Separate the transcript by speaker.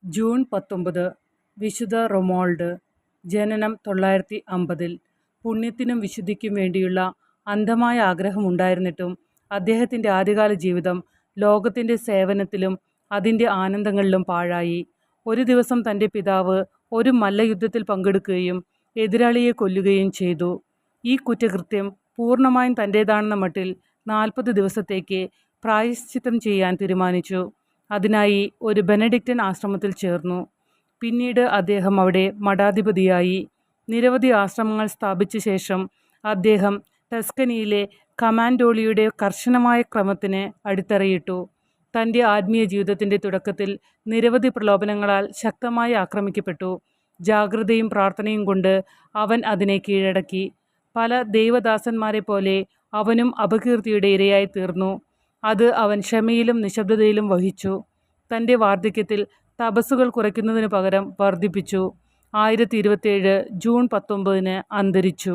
Speaker 1: June 19 വിശുദ്ധ റൊമോൾഡ്. ജനനം 950. പുണ്യത്തിനും വിശുദ്ധിക്കും വേണ്ടിയുള്ള അന്ധമായ ആഗ്രഹമുണ്ടായിരുന്നിട്ടും അദ്ദേഹത്തിൻ്റെ ആദ്യകാല ജീവിതം ലോകത്തിൻ്റെ സേവനത്തിലും അതിൻ്റെ ആനന്ദങ്ങളിലും പാഴായി. ഒരു ദിവസം തൻ്റെ പിതാവ് ഒരു മല്ലയുദ്ധത്തിൽ പങ്കെടുക്കുകയും എതിരാളിയെ കൊല്ലുകയും ചെയ്തു. ഈ കുറ്റകൃത്യം പൂർണ്ണമായും തൻ്റേതാണെന്ന മട്ടിൽ 40 ദിവസത്തേക്ക് പ്രായശ്ചിത്തം ചെയ്യാൻ തീരുമാനിച്ചു. അതിനായി ഒരു ബെനഡിക്റ്റൻ ആശ്രമത്തിൽ ചേർന്നു. പിന്നീട് അദ്ദേഹം അവിടെ മഠാധിപതിയായി. നിരവധി ആശ്രമങ്ങൾ സ്ഥാപിച്ച ശേഷം അദ്ദേഹം ടസ്കനിയിലെ കമാൻഡോളിയുടെ കർശനമായ ക്രമത്തിന് അടിത്തറയിട്ടു. തൻ്റെ ആത്മീയ ജീവിതത്തിൻ്റെ തുടക്കത്തിൽ നിരവധി പ്രലോഭനങ്ങളാൽ ശക്തമായി ആക്രമിക്കപ്പെട്ടു. ജാഗ്രതയും പ്രാർത്ഥനയും കൊണ്ട് അവൻ അതിനെ കീഴടക്കി. പല ദൈവദാസന്മാരെ പോലെ അവനും അപകീർത്തിയുടെ ഇരയായി തീർന്നു. അത് അവൻ ക്ഷമയിലും നിശബ്ദതയിലും വഹിച്ചു. തൻ്റെ വാർദ്ധക്യത്തിൽ തപസ്സുകൾ കുറയ്ക്കുന്നതിനു പകരം വർദ്ധിപ്പിച്ചു. 1027 ജൂൺ 19 അന്തരിച്ചു.